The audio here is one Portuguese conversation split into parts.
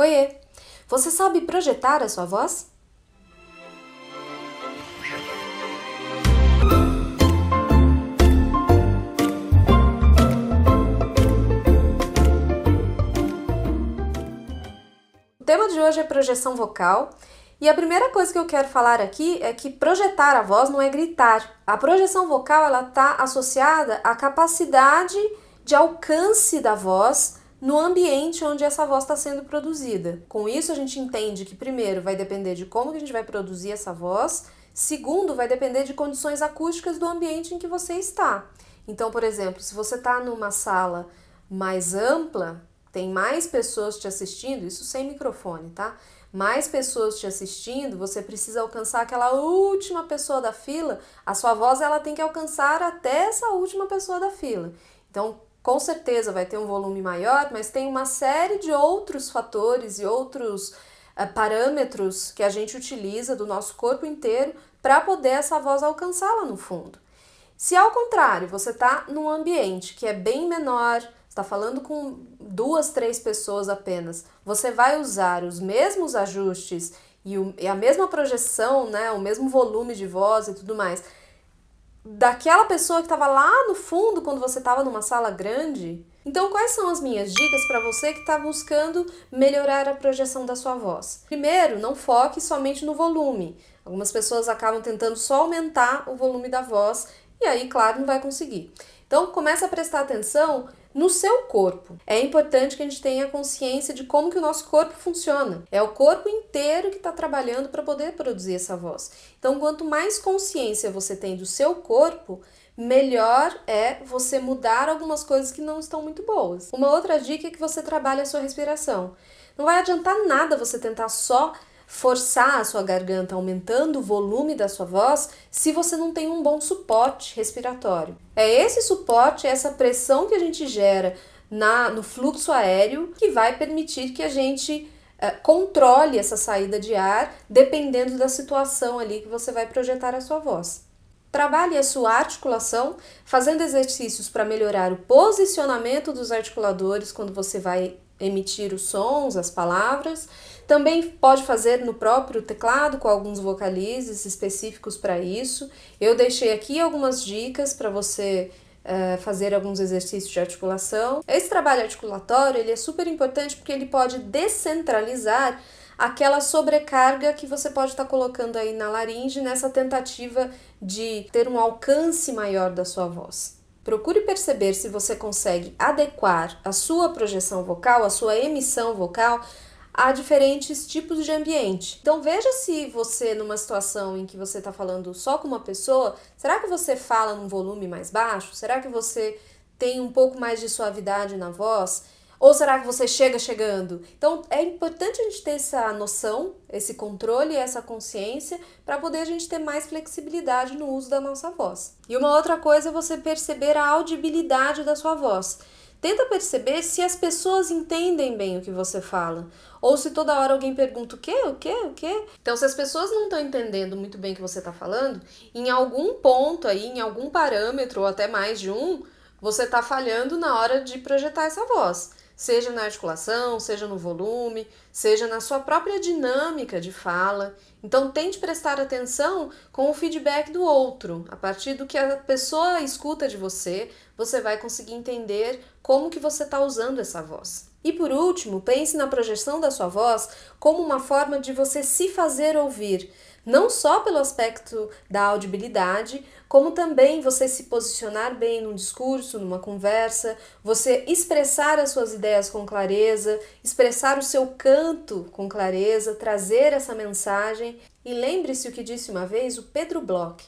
Oiê! Você sabe projetar a sua voz? O tema de hoje é projeção vocal. E a primeira coisa que eu quero falar aqui é que projetar a voz não é gritar. A projeção vocal ela está associada à capacidade de alcance da voz no ambiente onde essa voz está sendo produzida. Com isso a gente entende que primeiro vai depender de como que a gente vai produzir essa voz, segundo vai depender de condições acústicas do ambiente em que você está. Então, por exemplo, se você está numa sala mais ampla, tem mais pessoas te assistindo, isso sem microfone, tá? Mais pessoas te assistindo, você precisa alcançar aquela última pessoa da fila, a sua voz ela tem que alcançar até essa última pessoa da fila. Então, com certeza vai ter um volume maior, mas tem uma série de outros fatores e outros parâmetros que a gente utiliza do nosso corpo inteiro para poder essa voz alcançar lá no fundo. Se ao contrário, você está num ambiente que é bem menor, está falando com 2, 3 pessoas apenas, você vai usar os mesmos ajustes e a mesma projeção, né, o mesmo volume de voz e tudo mais, daquela pessoa que estava lá no fundo quando você estava numa sala grande. Então, quais são as minhas dicas para você que está buscando melhorar a projeção da sua voz? Primeiro, não foque somente no volume. Algumas pessoas acabam tentando só aumentar o volume da voz e aí, claro, não vai conseguir. Então, comece a prestar atenção no seu corpo. É importante que a gente tenha consciência de como que o nosso corpo funciona. É o corpo inteiro que está trabalhando para poder produzir essa voz. Então, quanto mais consciência você tem do seu corpo, melhor é você mudar algumas coisas que não estão muito boas. Uma outra dica é que você trabalhe a sua respiração. Não vai adiantar nada você tentar só forçar a sua garganta aumentando o volume da sua voz se você não tem um bom suporte respiratório. É esse suporte, essa pressão que a gente gera no fluxo aéreo que vai permitir que a gente controle essa saída de ar dependendo da situação ali que você vai projetar a sua voz. Trabalhe a sua articulação, fazendo exercícios para melhorar o posicionamento dos articuladores quando você vai emitir os sons, as palavras. Também pode fazer no próprio teclado com alguns vocalizes específicos para isso. Eu deixei aqui algumas dicas para você fazer alguns exercícios de articulação. Esse trabalho articulatório ele é super importante porque ele pode descentralizar aquela sobrecarga que você pode estar colocando aí na laringe nessa tentativa de ter um alcance maior da sua voz. Procure perceber se você consegue adequar a sua projeção vocal, a sua emissão vocal a diferentes tipos de ambiente. Então veja se você, numa situação em que você está falando só com uma pessoa, será que você fala num volume mais baixo? Será que você tem um pouco mais de suavidade na voz? Ou será que você chega chegando? Então é importante a gente ter essa noção, esse controle e essa consciência para poder a gente ter mais flexibilidade no uso da nossa voz. E uma outra coisa é você perceber a audibilidade da sua voz. Tenta perceber se as pessoas entendem bem o que você fala. Ou se toda hora alguém pergunta o quê, o quê, o quê. Então, se as pessoas não estão entendendo muito bem o que você está falando, em algum ponto aí, em algum parâmetro, ou até mais de um, você está falhando na hora de projetar essa voz. Seja na articulação, seja no volume, seja na sua própria dinâmica de fala. Então, tente prestar atenção com o feedback do outro. A partir do que a pessoa escuta de você, você vai conseguir entender como que você está usando essa voz. E por último, pense na projeção da sua voz como uma forma de você se fazer ouvir, não só pelo aspecto da audibilidade, como também você se posicionar bem num discurso, numa conversa, você expressar as suas ideias com clareza, expressar o seu canto com clareza, trazer essa mensagem. E lembre-se o que disse uma vez o Pedro Bloch: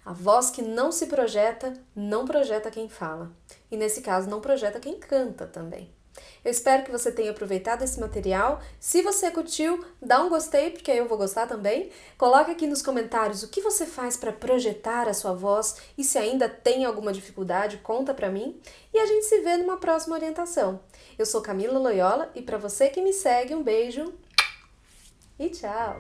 a voz que não se projeta, não projeta quem fala. E nesse caso, não projeta quem canta também. Eu espero que você tenha aproveitado esse material. Se você curtiu, dá um gostei, porque aí eu vou gostar também. Coloque aqui nos comentários o que você faz para projetar a sua voz e se ainda tem alguma dificuldade, conta pra mim. E a gente se vê numa próxima orientação. Eu sou Camila Loyola e para você que me segue, um beijo e tchau!